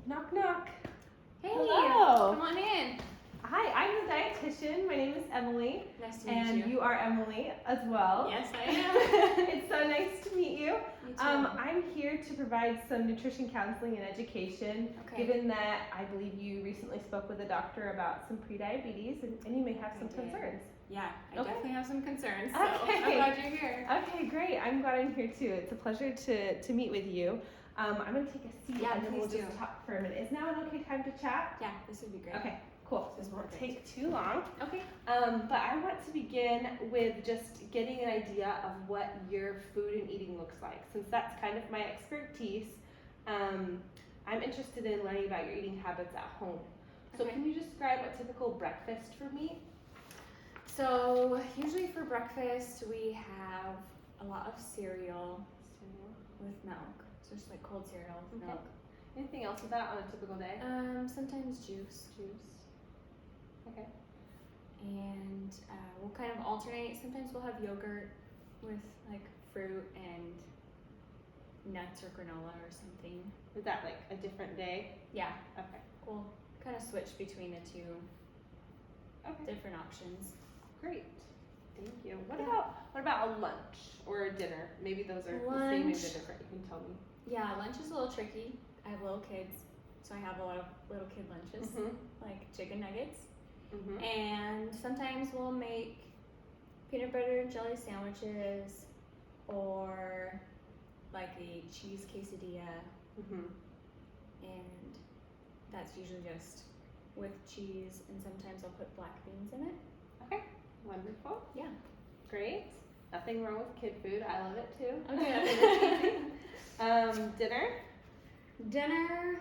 Knock, knock. Hey, Hello. come on in. Hi, I'm the dietitian. My name is Emily. Nice to meet you. And you are Emily as well. Yes, I am. It's so nice to meet you. Me too. I'm here to provide some nutrition counseling and education, Okay. given that I believe you recently spoke with a doctor about some prediabetes and you may have some concerns. Yeah, I Okay. definitely have some concerns, so Okay. I'm glad you're here. Okay, great. I'm glad I'm here too. It's a pleasure to meet with you. I'm going to take a seat Yeah, and then we'll please just do. talk for a minute. Is now an okay time to chat? Yeah, this would be great. Okay, cool. This This is won't perfect. take too long. Okay. But I want to begin with just getting an idea of what your food and eating looks like. Since that's kind of my expertise, I'm interested in learning about your eating habits at home. So Okay. can you describe a typical breakfast for me? So, usually for breakfast, we have a lot of cereal with milk. So, just like cold cereal with Okay. milk. Anything else with that on a typical day? Sometimes juice. Okay. And we'll kind of alternate. Sometimes we'll have yogurt with like fruit and nuts or granola or something. Is that like a different day? Yeah, Okay. we'll kind of switch between the two Okay. different options. Great. Thank you. What Yeah. about a lunch or a dinner? Maybe those are the same, maybe they're different. You can tell me. Yeah, lunch is a little tricky. I have little kids, so I have a lot of little kid lunches, like chicken nuggets. Mm-hmm. And sometimes we'll make peanut butter and jelly sandwiches or like a cheese quesadilla, Mm-hmm. and that's usually just with cheese, and sometimes I'll put black beans in it. Okay. Wonderful. Yeah. Great. Nothing wrong with kid food. I love it too. Okay. Dinner? Dinner,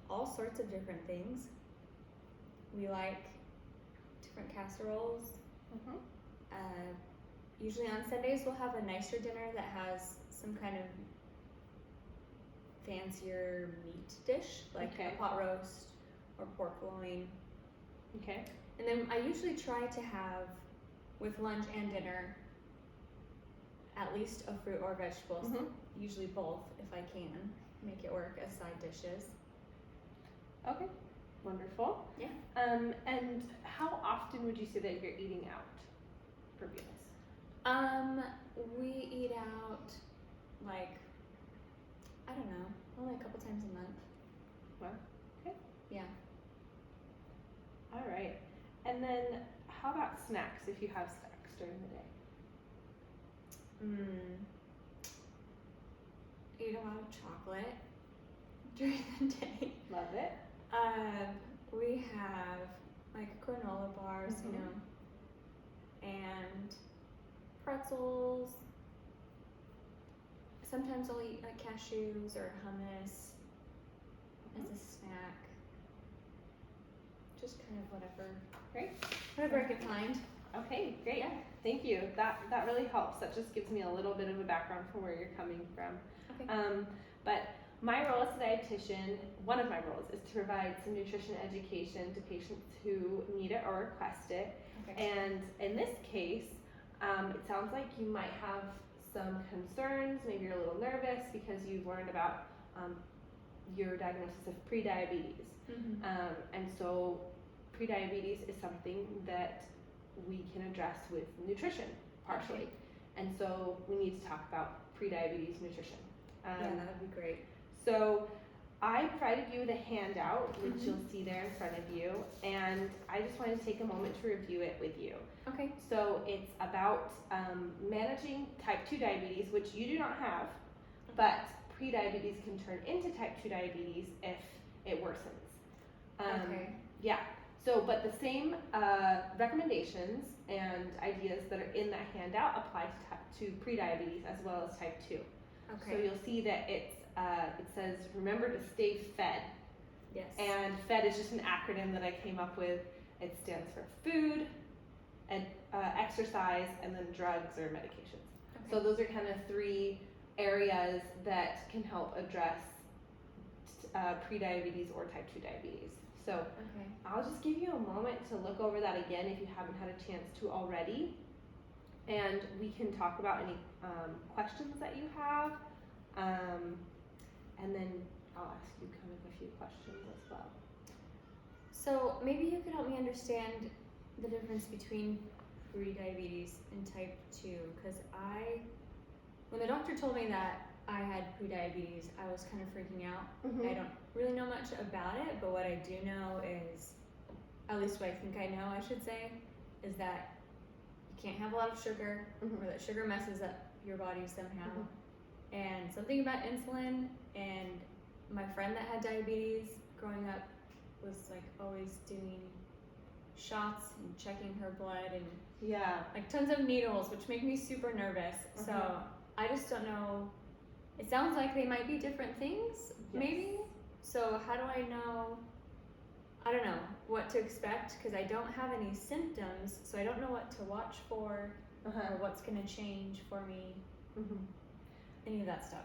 all sorts of different things. We like different casseroles. Mm-hmm. Usually on Sundays we'll have a nicer dinner that has some kind of fancier meat dish, like Okay. a pot roast or pork loin. Okay. And then I usually try to have, with lunch and dinner, at least a fruit or vegetables. Mm-hmm. Usually both, if I can, make it work as side dishes. Okay. Wonderful. Yeah. And how often would you say that you're eating out for meals? We eat out like, I don't know, only a couple times a month. Well, okay. Yeah. All right. And then how about snacks, if you have snacks during the day? Eat a lot of chocolate during the day. Love it. We have like granola bars, Mhm. you know, and pretzels. Sometimes I'll eat like cashews or hummus as a snack. Just kind of whatever Great. I can find. Okay, great. Yeah. Thank you. That really helps. That just gives me a little bit of a background from where you're coming from. Okay. But my role as a dietitian, one of my roles, is to provide some nutrition education to patients who need it or request it. Okay. And in this case, it sounds like you might have some concerns. Maybe you're a little nervous because you've learned about your diagnosis of prediabetes. Mm-hmm. And so prediabetes is something that we can address with nutrition, partially. Okay. And so we need to talk about prediabetes nutrition. Yeah, that would be great. So I provided you with a handout, which Mhm. you'll see there in front of you, and I just wanted to take a moment to review it with you. Okay. So it's about managing type 2 diabetes, which you do not have, but prediabetes can turn into type 2 diabetes if it worsens. Okay. Yeah. So, but the same recommendations and ideas that are in that handout apply to prediabetes as well as type 2. Okay. So you'll see that it says, remember to stay fed. Yes. And FED is just an acronym that I came up with. It stands for food, and exercise, and then drugs or medications. Okay. So those are kind of three areas that can help address prediabetes or type 2 diabetes. So Okay. I'll just give you a moment to look over that again if you haven't had a chance to already. And we can talk about any questions that you have, and then I'll ask you kind of a few questions as well. So maybe you could help me understand the difference between prediabetes and type 2, because when the doctor told me that I had prediabetes, I was kind of freaking out. Mhm. I don't really know much about it, but what I do know is, at least what I think I know, I should say, is that you can't have a lot of sugar, Mhm. or that sugar messes up your body somehow. Mhm. And something about insulin, and my friend that had diabetes growing up was like always doing shots and checking her blood and Yeah. like tons of needles, which make me super nervous. So Mhm. I just don't know. It sounds like they might be different things, maybe. Yes. So how do I know? I don't know what to expect because I don't have any symptoms, so I don't know what to watch for Uh-huh. or what's gonna change for me. Mhm. Any of that stuff.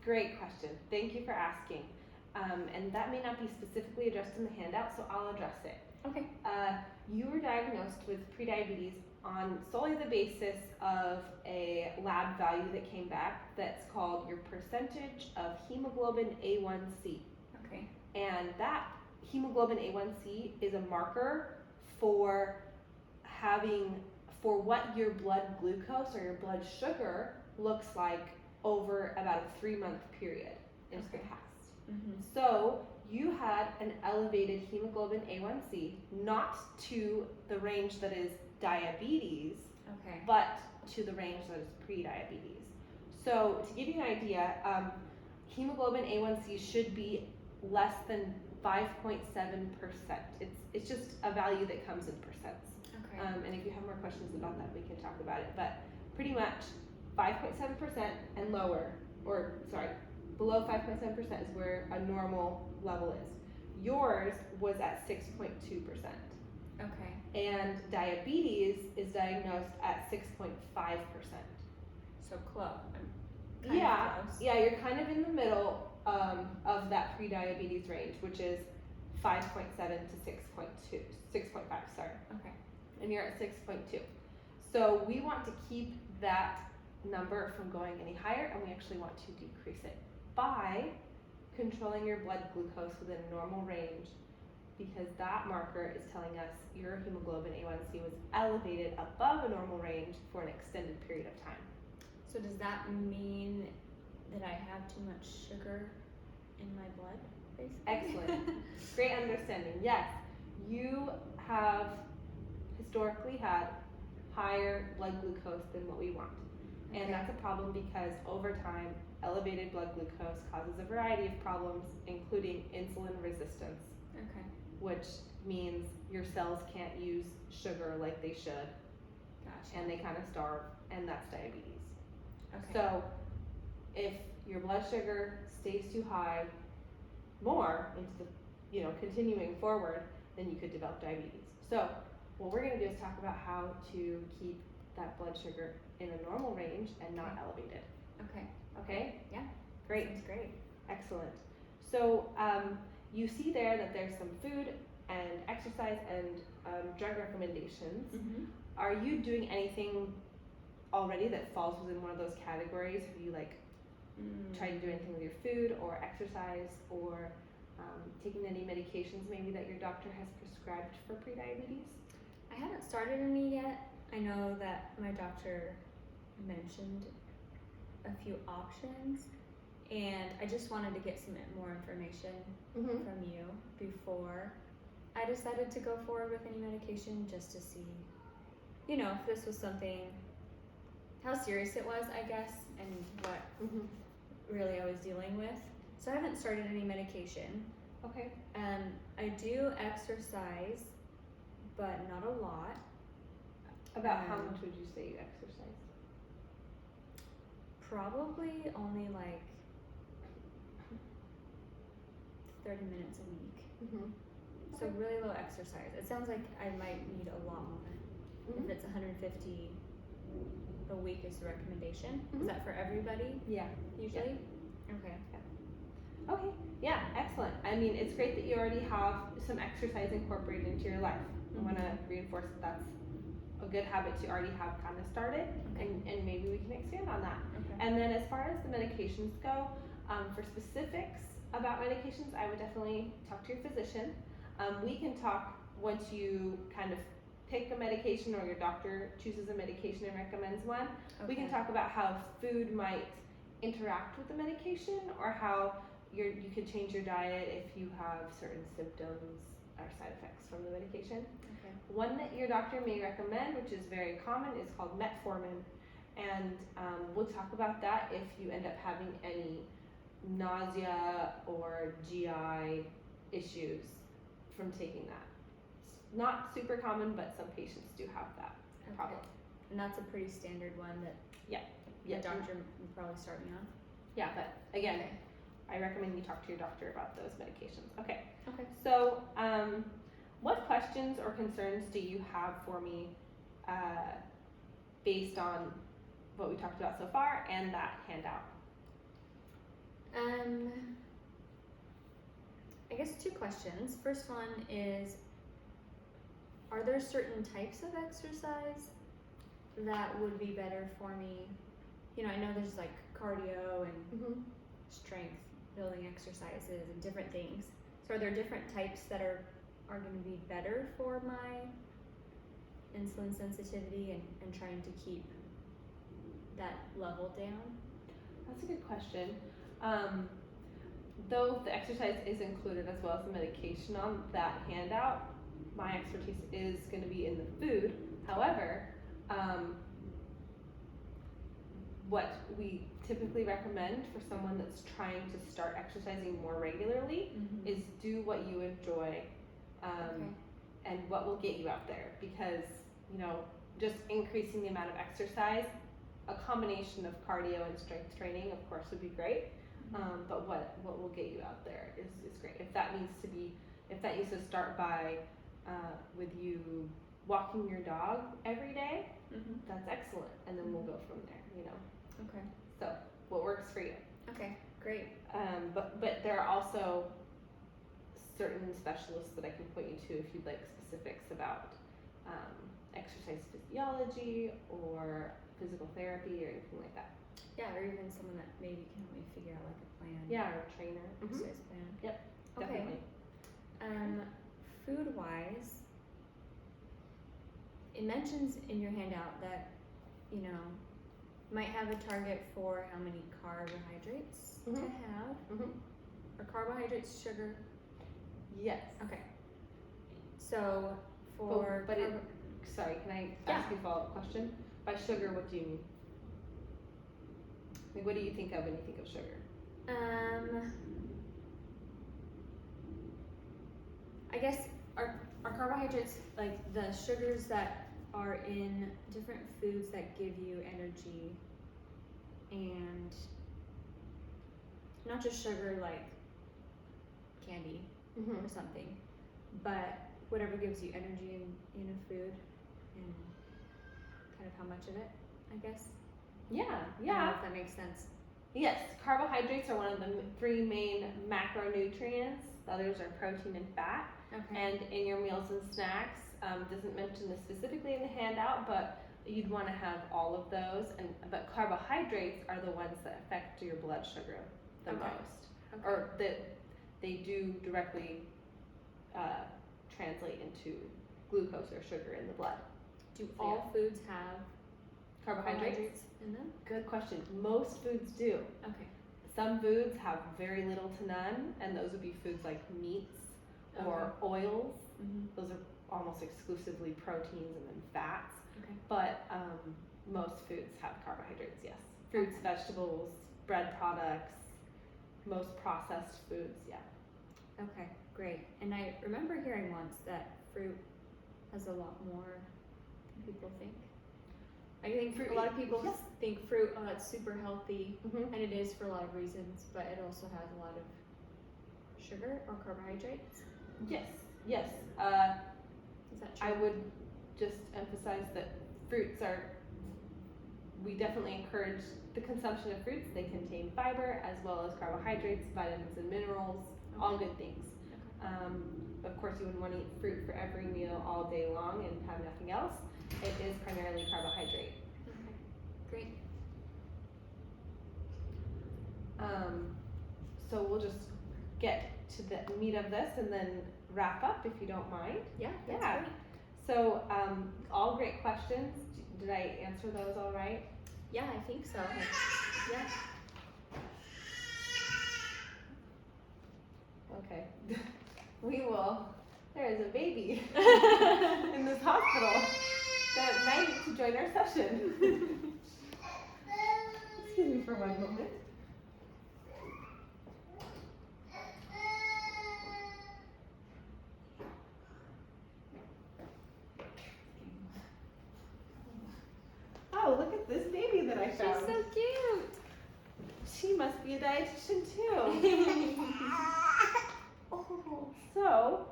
Great question. Thank you for asking. And that may not be specifically addressed in the handout, so I'll address it. Okay. You were diagnosed with prediabetes on solely the basis of a lab value that came back that's called your percentage of hemoglobin A1C. Okay. And that hemoglobin A1C is a marker for what your blood glucose or your blood sugar looks like over about a 3-month period into the past. Mm-hmm. So you had an elevated hemoglobin A1C, not to the range that is diabetes, Okay. but to the range that is pre-diabetes. So to give you an idea, hemoglobin A1C should be less than 5.7%. It's just a value that comes in percents. Okay. And if you have more questions about that, we can talk about it. But pretty much 5.7% and lower, or sorry, below 5.7% is where a normal level is. Yours was at 6.2%. Okay. And diabetes is diagnosed at 6.5%. So close. Kind Yeah, of close. yeah, you're kind of in the middle of that pre-diabetes range, which is 5.7 to 6.5, sorry. Okay. And you're at 6.2. So we want to keep that number from going any higher, and we actually want to decrease it by controlling your blood glucose within a normal range, because that marker is telling us your hemoglobin A1C was elevated above a normal range for an extended period of time. So does that mean that I have too much sugar in my blood, basically? Excellent. Great understanding. Yes, you have historically had higher blood glucose than what we want. Okay. And that's a problem because over time, elevated blood glucose causes a variety of problems, including insulin resistance, Okay. which means your cells can't use sugar like they should, Gotcha. and they kind of starve, and that's diabetes. Okay. So if your blood sugar stays too high more into the, continuing forward, then you could develop diabetes. So what we're going to do is talk about how to keep that blood sugar in a normal range and not elevated. Okay. Okay? Yeah. Great. Sounds great. Excellent. So you see there that there's some food and exercise and drug recommendations. Mm-hmm. Are you doing anything already that falls within one of those categories? Have you tried to do anything with your food or exercise, or taking any medications maybe that your doctor has prescribed for prediabetes? I haven't started any yet. I know that my doctor mentioned a few options, and I just wanted to get some more information Mm-hmm. from you before I decided to go forward with any medication, just to see, if this was something, how serious it was, I guess, and what Mm-hmm. really I was dealing with. So I haven't started any medication. Okay. I do exercise, but not a lot. About how much would you say you exercise? Probably only like 30 minutes a week. Mm-hmm. So really low exercise. It sounds like I might need a lot more. Mm-hmm. If it's 150 a week is the recommendation. Mhm. Is that for everybody Yeah. usually? Okay. Okay. Yeah. Excellent. I mean, it's great that you already have some exercise incorporated into your life. I want to reinforce that that's a good habit you already have kind of started, Okay. and maybe we can expand on that. Okay. And then as far as the medications go, for specifics, about medications, I would definitely talk to your physician. We can talk once you kind of pick a medication or your doctor chooses a medication and recommends one. We can talk about how food might interact with the medication, or how you could change your diet if you have certain symptoms or side effects from the medication. Okay. One that your doctor may recommend, which is very common, is called metformin, and we'll talk about that if you end up having any nausea or GI issues from taking that. It's not super common, but some patients do have that problem. And that's a pretty standard one that Yeah. the doctor would probably start me on. Yeah, but again, I recommend you talk to your doctor about those medications. Okay. Okay. So, what questions or concerns do you have for me based on what we talked about so far and that handout? I guess 2 questions. First one is, are there certain types of exercise that would be better for me? You know, I know there's like cardio and strength building exercises and different things. So are there different types that are going to be better for my insulin sensitivity and trying to keep that level down? That's a good question. Though the exercise is included as well as the medication on that handout, my expertise is going to be in the food. However, what we typically recommend for someone that's trying to start exercising more regularly is do what you enjoy, and what will get you out there, because just increasing the amount of exercise, a combination of cardio and strength training of course would be great, but what will get you out there is great. If that needs to start by with you walking your dog every day, that's excellent, and then we'll go from there. Okay. So what works for you? Okay, great. But there are also certain specialists that I can point you to if you'd like specifics about exercise physiology or physical therapy or anything like that. Yeah, or even someone that maybe can help me figure out like a plan. Yeah, or a trainer. Exercise plan. Yep, definitely. Okay. Food wise, it mentions in your handout that might have a target for how many carbohydrates to have. Are carbohydrates sugar? Yes. Okay. So for sorry, can I ask you a follow-up question? By sugar, what do you mean? Like, what do you think of when you think of sugar? I guess are carbohydrates like the sugars that are in different foods that give you energy, and not just sugar like candy or something, but whatever gives you energy in a food, and kind of how much of it, I guess. Yeah. I don't know if that makes sense. Yes, carbohydrates are one of the 3 main macronutrients. The others are protein and fat. Okay. And in your meals and snacks, doesn't mention this specifically in the handout, but you'd want to have all of those. But carbohydrates are the ones that affect your blood sugar the most, or that they do directly translate into glucose or sugar in the blood. Do all foods have carbohydrates in them? Good question. Most foods do. Okay. Some foods have very little to none, and those would be foods like meats or oils. Those are almost exclusively proteins and then fats. Okay. But most foods have carbohydrates, yes. Fruits, vegetables, bread products, most processed foods, yeah. Okay, great. And I remember hearing once that fruit has a lot more than people think. I think a lot of people think fruit, oh, that's super healthy, and it is for a lot of reasons, but it also has a lot of sugar or carbohydrates. Yes, yes. Is that true? I would just emphasize that we definitely encourage the consumption of fruits. They contain fiber as well as carbohydrates, vitamins and minerals, all good things. Of course, you wouldn't want to eat fruit for every meal all day long and have nothing else. It is primarily carbohydrate. Okay, great. So we'll just get to the meat of this and then wrap up if you don't mind. Yeah, that's Yeah. great. So, all great questions. Did I answer those all right? Yeah, I think so. Yeah. Okay. There is a baby in this hospital that might need to join our session. Excuse me for one moment. Oh, look at this baby that I found. She's so cute. She must be a dietitian too. So,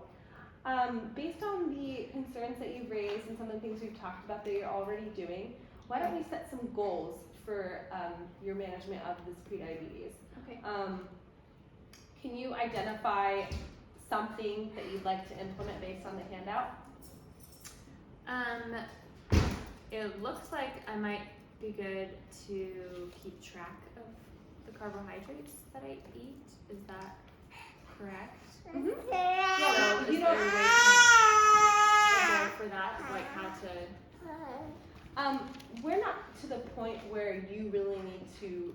based on the concerns that you've raised and some of the things we've talked about that you're already doing, why don't we set some goals for your management of this prediabetes? Okay. Can you identify something that you'd like to implement based on the handout? It looks like I might be good to keep track of the carbohydrates that I eat. Is that correct? Mm-hmm. So you is don't. there a way to make a goal for that? Like how to? We're not to the point where you really need to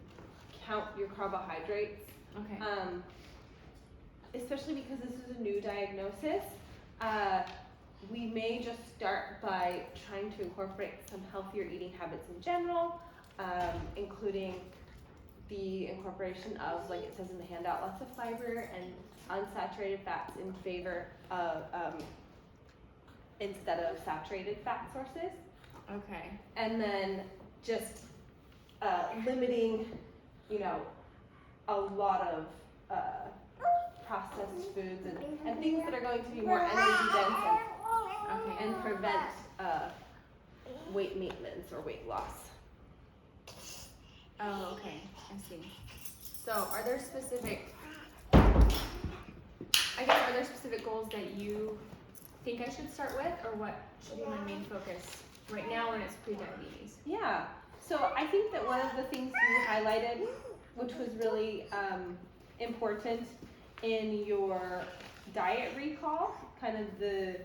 count your carbohydrates. Okay. Especially because this is a new diagnosis. We may just start by trying to incorporate some healthier eating habits in general, including the incorporation of, like it says in the handout, lots of fiber and unsaturated fats in favor of, instead of saturated fat sources. Okay. And then just limiting, a lot of processed foods and things that are going to be more energy dense and prevent weight maintenance or weight loss. Oh, okay. I see. So, are there specific goals that you think I should start with, or what should be my main focus right now when it's prediabetes? Yeah. So I think that one of the things you highlighted, which was really important in your diet recall, kind of the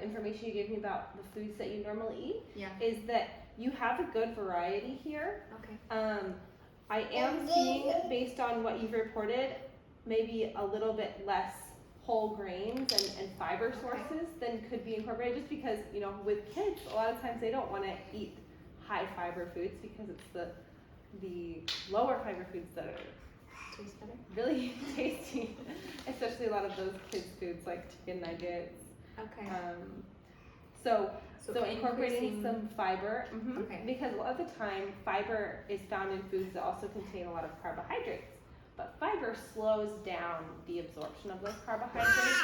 information you gave me about the foods that you normally eat, Yeah. is that you have a good variety here. Okay. I am seeing, based on what you've reported, maybe a little bit less whole grains and fiber sources than could be incorporated, just because, with kids, a lot of times they don't want to eat high fiber foods because it's the lower fiber foods that are Taste better? really tasty, especially a lot of those kids' foods like chicken nuggets. Okay. So So incorporating increasing- some fiber, Okay. because a lot of the time fiber is found in foods that also contain a lot of carbohydrates. But fiber slows down the absorption of those carbohydrates,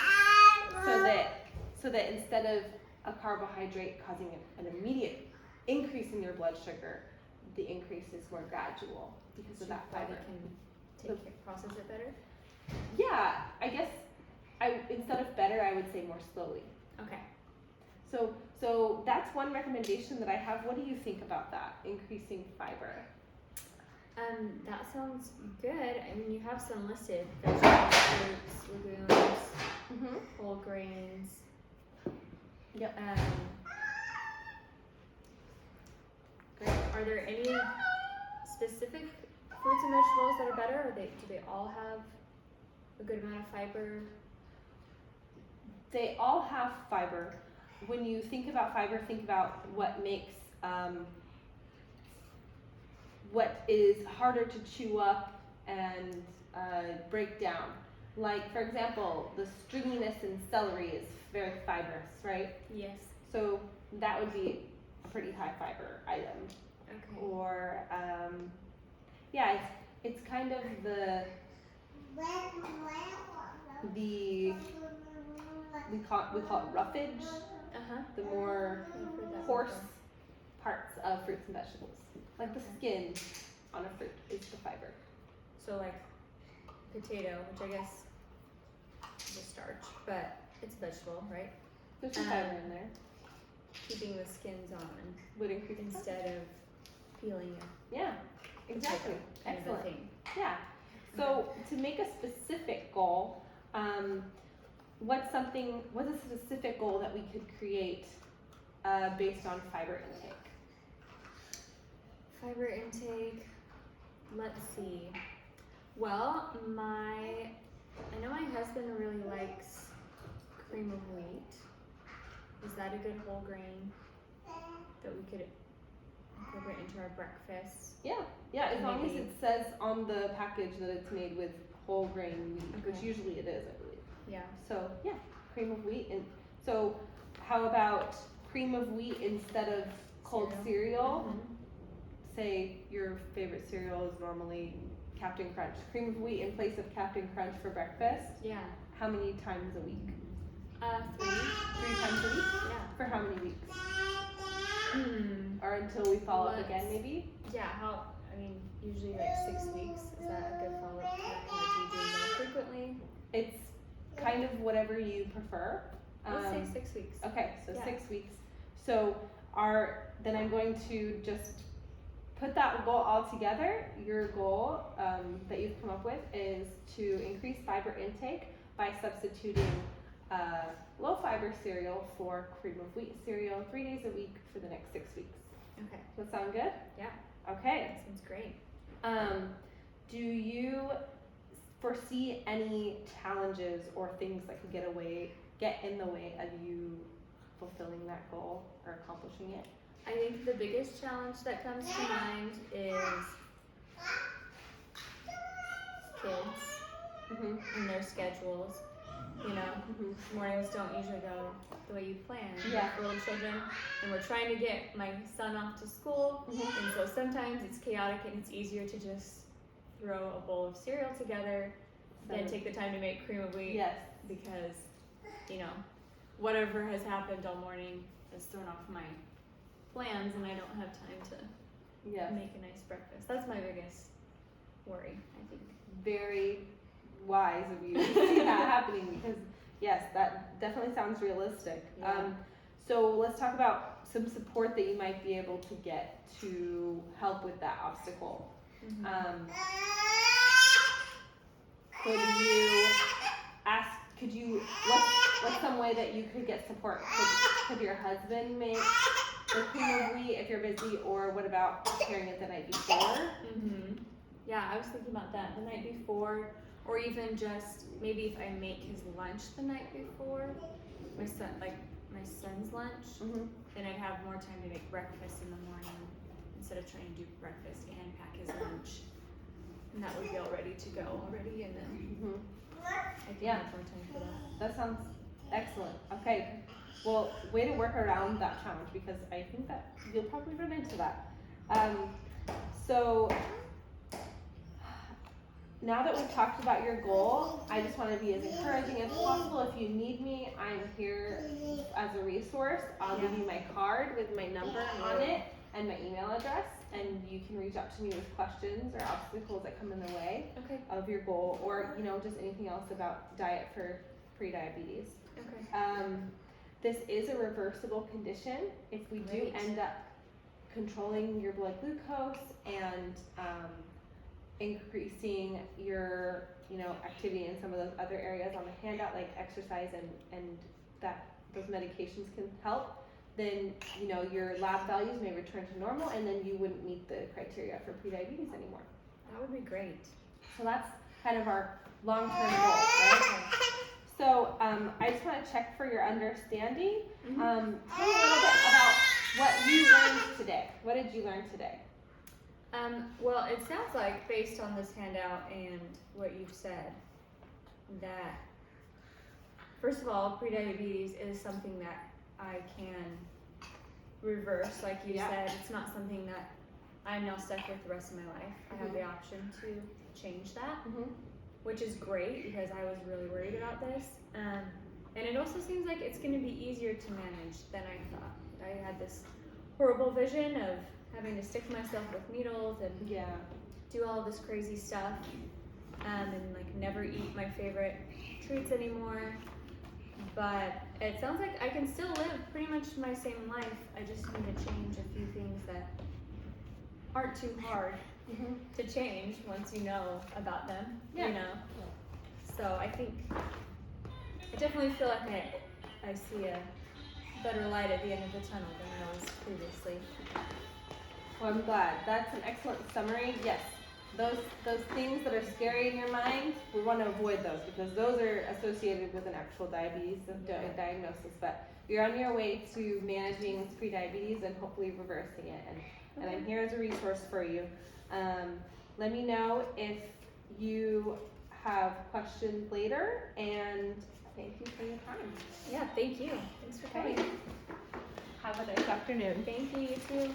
so that instead of a carbohydrate causing an immediate increase in your blood sugar, the increase is more gradual because of that Your fiber. body can process it better? Yeah, I guess instead of better, I would say more slowly. Okay. So that's one recommendation that I have. What do you think about that, increasing fiber? That sounds good. I mean, you have some listed: vegetables, fruits, legumes, whole grains. Yep. Great. Are there any specific fruits and vegetables that are better, or do they all have a good amount of fiber? They all have fiber. When you think about fiber, think about what makes what is harder to chew up and break down. Like, for example, the stringiness in celery is very fibrous, right? Yes. So that would be a pretty high fiber item. Okay. Or it's kind of the we call it roughage. The more coarse parts of fruits and vegetables, like the skin on a fruit, is the fiber. So like potato, which I guess is a starch, but it's a vegetable, right? There's some fiber in there. Keeping the skins on Would increase instead of peeling it. Yeah, exactly. Kind of a Excellent. thing. Yeah. So to make a specific goal, what's a specific goal that we could create based on fiber intake? Fiber intake, let's see. Well, I know my husband really likes cream of wheat. Is that a good whole grain that we could incorporate into our breakfast? Yeah, as long as it says on the package that it's made with whole grain wheat, which usually it is, I believe. Yeah. So yeah, cream of wheat. And so how about cream of wheat instead of cold cereal? Mm-hmm. Say your favorite cereal is normally Captain Crunch. Cream of wheat in place of Captain Crunch for breakfast. Yeah. How many times a week? 3. 3 times a week? Yeah. For how many weeks? Or until we follow up again, maybe? Yeah, usually like 6 weeks. Is that a good follow-up time? Or do you do more frequently? It's kind of whatever you prefer. Let's say 6 weeks. Okay, so 6 weeks. So then I'm going to just put that goal all together. Your goal that you've come up with is to increase fiber intake by substituting low fiber cereal for cream of wheat cereal 3 days a week for the next 6 weeks. Okay. Does that sound good? Yeah. Okay. That sounds great. Do you foresee any challenges or things that could get in the way of you fulfilling that goal or accomplishing it? I think the biggest challenge that comes to mind is kids and their schedules. Mornings don't usually go the way you plan. Yeah. For little children, and we're trying to get my son off to school, and so sometimes it's chaotic and it's easier to just throw a bowl of cereal together than take the time to make cream of wheat. Yes. Because, whatever has happened all morning has thrown off my plans, and I don't have time to make a nice breakfast. That's my biggest worry, I think. Very wise of you to see that happening, because yes, that definitely sounds realistic. Yeah. So let's talk about some support that you might be able to get to help with that obstacle. What's some way that you could get support? Could your husband make the cream of wheat if you're busy, or what about preparing it the night before? Yeah, I was thinking about that the night before, or even just maybe if I make his lunch the night before, my son's lunch, then I'd have more time to make breakfast in the morning instead of trying to do breakfast and pack his lunch. And that would be all ready to go already, and then I can have more time for that. That sounds excellent. Okay, well, way to work around that challenge, because I think that you'll probably run into that. So now that we've talked about your goal, I just want to be as encouraging as possible. If you need me, I'm here as a resource. I'll give you my card with my number on it and my email address, and you can reach out to me with questions or obstacles that come in the way of your goal, or just anything else about diet for pre-diabetes. This is a reversible condition. If we do end up controlling your blood glucose and increasing your activity in some of those other areas on the handout, like exercise and that those medications can help, then your lab values may return to normal, and then you wouldn't meet the criteria for prediabetes anymore. That would be great. So that's kind of our long-term goal, right? So I just want to check for your understanding. Tell me a little bit about what you learned today. What did you learn today? Well, it sounds like, based on this handout and what you've said, that first of all, prediabetes is something that I can reverse. Like you said, it's not something that I'm now stuck with the rest of my life. I have the option to change that, which is great, because I was really worried about this. And it also seems like it's going to be easier to manage than I thought. I had this horrible vision of having to stick myself with needles and do all this crazy stuff, and never eat my favorite treats anymore. But it sounds like I can still live pretty much my same life. I just need to change a few things that aren't too hard to change once you know about them, Yeah. you know. So I think I definitely feel like I see a better light at the end of the tunnel than I was previously. Well, I'm glad. That's an excellent summary. Yes, those things that are scary in your mind, we want to avoid those because those are associated with an actual diabetes diagnosis. But you're on your way to managing prediabetes and hopefully reversing it. And I'm here as a resource for you. Let me know if you have questions later, and thank you for your time. Yeah, thank you. Thanks for coming. Have a nice afternoon. Thank you, you too.